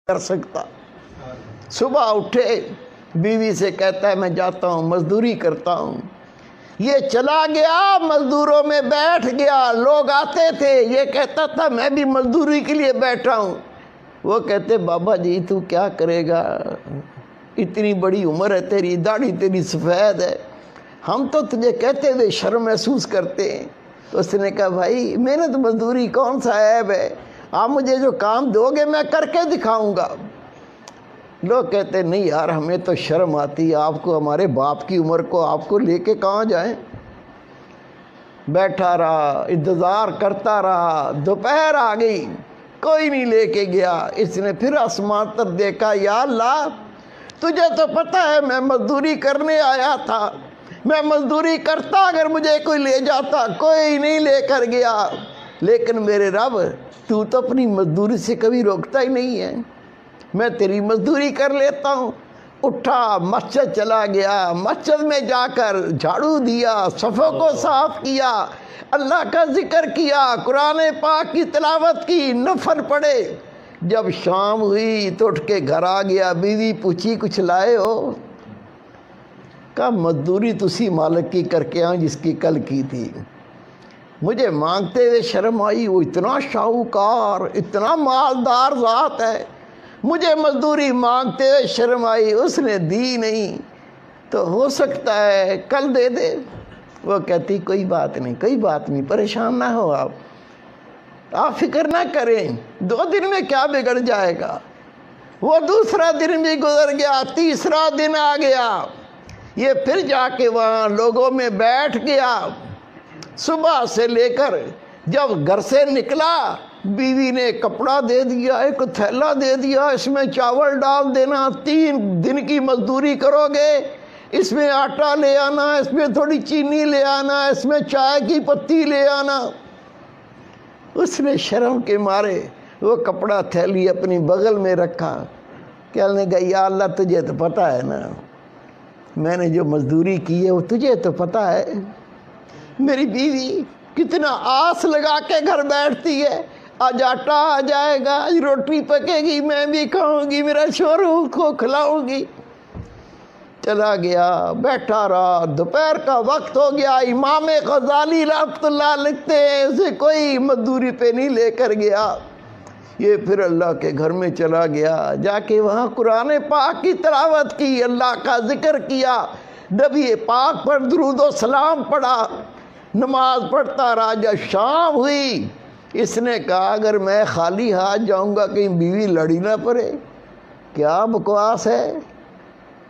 कर सकता। सुबह उठे, बीवी से कहता है मैं जाता हूँ मजदूरी करता हूँ। ये चला गया, मजदूरों में बैठ गया। लोग आते थे, ये कहता था मैं भी मजदूरी के लिए बैठा हूँ। वो कहते बाबा जी तू क्या करेगा, इतनी बड़ी उम्र है तेरी, दाढ़ी तेरी सफ़ेद है, हम तो तुझे कहते हुए शर्म महसूस करते हैं। तो उसने कहा भाई मेहनत मजदूरी कौन सा ऐब है, आप मुझे जो काम दोगे मैं करके दिखाऊंगा। लोग कहते नहीं यार हमें तो शर्म आती है, आपको हमारे बाप की उम्र को आपको लेके कहाँ जाएं। बैठा रहा, इंतज़ार करता रहा, दोपहर आ गई, कोई नहीं लेके गया। इसने फिर आसमान तरफ देखा, या अल्लाह तुझे तो पता है मैं मजदूरी करने आया था, मैं मजदूरी करता अगर मुझे कोई ले जाता, कोई नहीं लेकर गया। लेकिन मेरे रब तू तो अपनी मजदूरी से कभी रोकता ही नहीं है, मैं तेरी मजदूरी कर लेता हूँ। उठा, मस्जिद चला गया, मस्जिद में जाकर झाड़ू दिया, सफ़ों को साफ किया, अल्लाह का जिक्र किया, कुरान पाक की तिलावत की, नफल पढ़े। जब शाम हुई तो उठ के घर आ गया। बीवी पूछी कुछ लाए हो? कहा मजदूरी तुसी मालिक की करके आऊँ जिसकी कल की थी। मुझे मांगते हुए शर्म आई, वो इतना शाहूकार, इतना मालदार ज़ात है, मुझे मजदूरी मांगते हुए शर्म आई, उसने दी नहीं, तो हो सकता है कल दे दे। वो कहती कोई बात नहीं, कोई बात नहीं, परेशान ना हो आप फिक्र ना करें, 2 दिन में क्या बिगड़ जाएगा। वो दूसरा दिन भी गुजर गया, तीसरा दिन आ गया, ये फिर जाके वहाँ लोगों में बैठ गया। सुबह से लेकर जब घर से निकला, बीवी ने कपड़ा दे दिया, एक थैला दे दिया, इसमें चावल डाल देना, 3 दिन की मजदूरी करोगे, इसमें आटा ले आना, इसमें थोड़ी चीनी ले आना, इसमें चाय की पत्ती ले आना। उसने शर्म के मारे वो कपड़ा थैली अपनी बगल में रखा। कहने लगा या अल्लाह तुझे तो पता है ना मैंने जो मजदूरी की है वो तुझे तो पता है। मेरी बीवी कितना आस लगा के घर बैठती है, आज आटा आ जाएगा, आज रोटी पकेगी, मैं भी खाऊंगी, मेरा शोहर को खिलाऊंगी। चला गया, बैठा रहा, दोपहर का वक्त हो गया। इमाम गजाली रहमतुल्लाह लिखते हैं उसे कोई मजदूरी पे नहीं लेकर गया। ये फिर अल्लाह के घर में चला गया, जाके वहाँ कुरान पाक की तिलावत की, अल्लाह का जिक्र किया, नबी पाक पर दुरूद व सलाम पढ़ा, नमाज पढ़ता रहा। जब शाम हुई इसने कहा अगर मैं खाली हाथ जाऊंगा कहीं बीवी लड़ी ना पड़े। क्या बकवास है,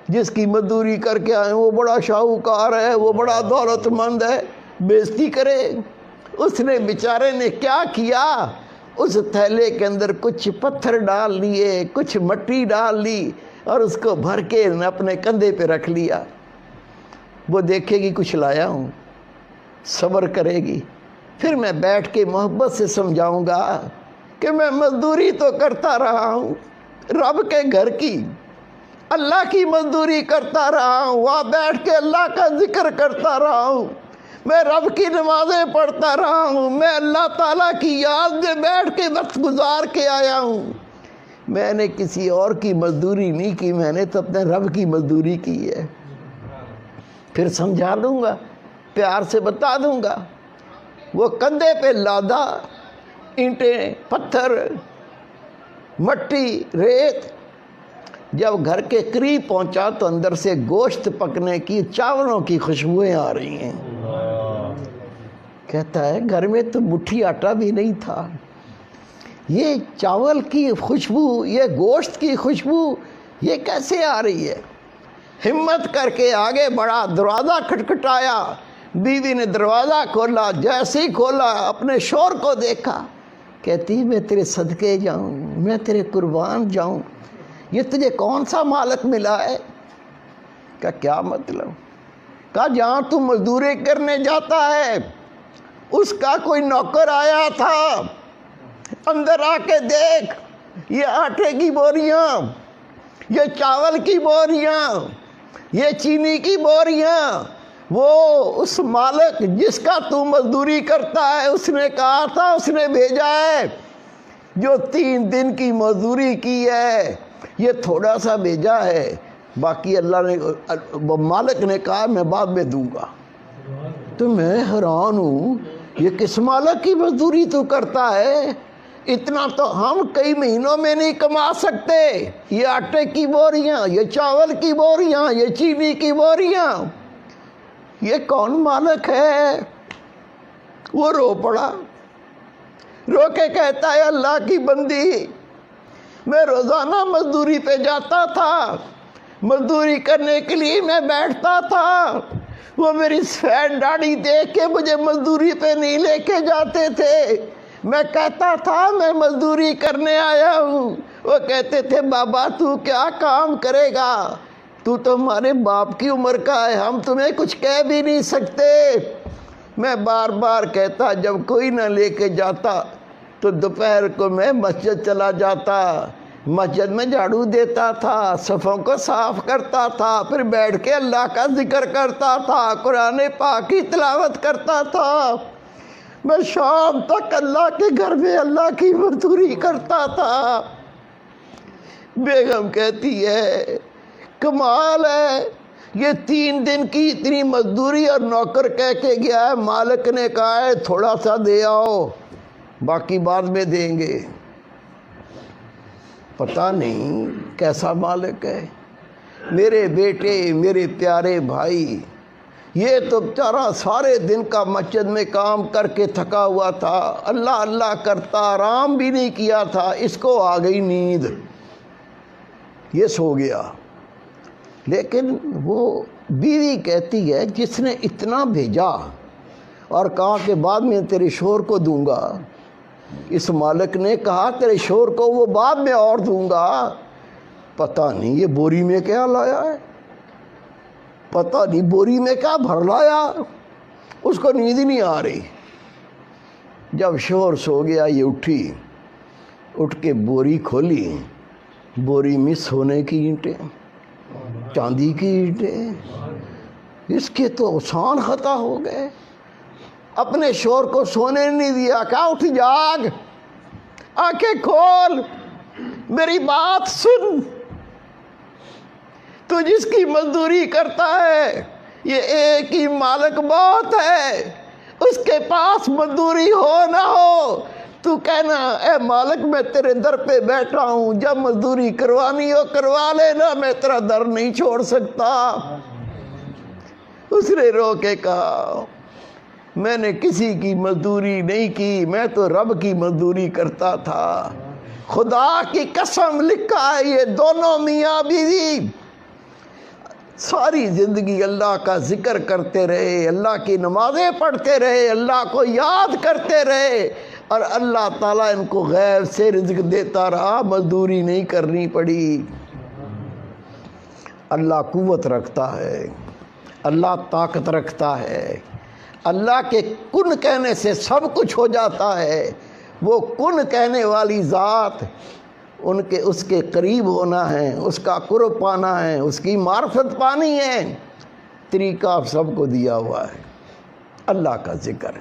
जिसकी मजदूरी करके आए वो बड़ा शाहूकार है, वो बड़ा दौलतमंद है, बेइज्जती करे। उसने बेचारे ने क्या किया, उस थैले के अंदर कुछ पत्थर डाल लिए, कुछ मट्टी डाल ली और उसको भर के अपने कंधे पे रख लिया। वो देखेगी कुछ लाया हूँ, सब्र करेगी, फिर मैं बैठ के मोहब्बत से समझाऊंगा कि मैं मजदूरी तो करता रहा हूँ, रब के घर की, अल्लाह की मजदूरी करता रहा हूँ, वहाँ बैठ के अल्लाह का जिक्र करता रहा हूँ, मैं रब की नमाज़ें पढ़ता रहा हूँ, मैं अल्लाह ताला की याद में बैठ के वक्त गुजार के आया हूँ। मैंने किसी और की मजदूरी नहीं की, मैंने तो अपने रब की मजदूरी की है। फिर समझा दूँगा, प्यार से बता दूँगा। वो कंधे पे लादा, ईंटें, पत्थर, मट्टी, रेत। जब घर के करीब पहुंचा तो अंदर से गोश्त पकने की, चावलों की खुशबुएं आ रही हैं। कहता है घर में तो मुट्ठी आटा भी नहीं था, ये चावल की खुशबू, ये गोश्त की खुशबू ये कैसे आ रही है। हिम्मत करके आगे बढ़ा, दरवाज़ा खटखटाया, बीवी ने दरवाज़ा खोला, जैसे ही खोला अपने शोहर को देखा, कहती मैं तेरे सदके जाऊं, मैं तेरे कुर्बान जाऊं, ये तुझे कौन सा मालिक मिला है। का क्या मतलब। कहा जहाँ तू मजदूरी करने जाता है उसका कोई नौकर आया था, अंदर आके देख, ये आटे की बोरियां, ये चावल की बोरियां, ये चीनी की बोरियां, वो उस मालिक जिसका तू मजदूरी करता है उसने कहा था, उसने भेजा है جو 3 دن کی مزدوری کی ہے یہ تھوڑا سا بھیجا ہے، باقی اللہ نے مالک نے کہا میں بعد میں دوں گا۔ تو میں حیران ہوں، یہ کس مالک کی مزدوری تو کرتا ہے؟ اتنا تو ہم کئی مہینوں میں نہیں کما سکتے۔ یہ آٹے کی بوریاں، یہ چاول کی بوریاں، یہ چینی کی بوریاں، یہ کون مالک ہے؟ وہ رو پڑا، رو کے کہتا ہے اللہ کی بندی، میں روزانہ مزدوری پہ جاتا تھا، مزدوری کرنے کے لیے میں بیٹھتا تھا، وہ میری سفید داڑھی دیکھ کے مجھے مزدوری پہ نہیں لے کے جاتے تھے۔ میں کہتا تھا میں مزدوری کرنے آیا ہوں، وہ کہتے تھے بابا تو کیا کام کرے گا، تو ہمارے باپ کی عمر کا ہے، ہم تمہیں کچھ کہہ بھی نہیں سکتے۔ میں بار بار کہتا، جب کوئی نہ لے کے جاتا تو دوپہر کو میں مسجد چلا جاتا، مسجد میں جھاڑو دیتا تھا، صفوں کو صاف کرتا تھا، پھر بیٹھ کے اللہ کا ذکر کرتا تھا، قرآن پاک کی تلاوت کرتا تھا، میں شام تک اللہ کے گھر میں اللہ کی مزدوری کرتا تھا۔ بیگم کہتی ہے کمال ہے، یہ 3 دن کی اتنی مزدوری اور نوکر کہہ کے گیا ہے، مالک نے کہا ہے تھوڑا سا دے آؤ، باقی بعد میں دیں گے۔ پتہ نہیں کیسا مالک ہے۔ میرے بیٹے، میرے پیارے بھائی، یہ تو بیچارہ سارے دن کا مسجد میں کام کر کے تھکا ہوا تھا، اللہ اللہ کرتا، آرام بھی نہیں کیا تھا، اس کو آ گئی نیند، یہ سو گیا۔ لیکن وہ بیوی کہتی ہے جس نے اتنا بھیجا اور کہا کہ بعد میں تیرے شوہر کو دوں گا، اس مالک نے کہا تیرے شوہر کو وہ بعد میں اور دوں گا، پتہ نہیں یہ بوری میں کیا لایا ہے، پتہ نہیں بوری میں کیا بھر لایا، اس کو نیند ہی نہیں آ رہی۔ جب شوہر سو گیا یہ اٹھی، اٹھ کے بوری کھولی، بوری میں سونے کی اینٹیں، چاندی کی اینٹیں، اس کے تو آسان خطا ہو گئے۔ اپنے شوہر کو سونے نہیں دیا، کہا اٹھ جاگ، آنکھیں کھول، میری بات سن، تو جس کی مزدوری کرتا ہے یہ ایک ہی مالک بہت ہے، اس کے پاس مزدوری ہو نہ ہو تو کہنا اے مالک میں تیرے در پہ بیٹھا ہوں، جب مزدوری کروانی ہو کروا لینا، میں تیرا در نہیں چھوڑ سکتا۔ اس نے رو کے کہا میں نے کسی کی مزدوری نہیں کی، میں تو رب کی مزدوری کرتا تھا، خدا کی قسم لکھا ہے یہ دونوں میاں بیوی ساری زندگی اللہ کا ذکر کرتے رہے، اللہ کی نمازیں پڑھتے رہے، اللہ کو یاد کرتے رہے، اور اللہ تعالیٰ ان کو غیب سے رزق دیتا رہا، مزدوری نہیں کرنی پڑی۔ اللہ قوت رکھتا ہے، اللہ طاقت رکھتا ہے، اللہ کے کن کہنے سے سب کچھ ہو جاتا ہے۔ وہ کن کہنے والی ذات، اس کے قریب ہونا ہے، اس کا قرب پانا ہے، اس کی معرفت پانی ہے، طریقہ سب کو دیا ہوا ہے، اللہ کا ذکر۔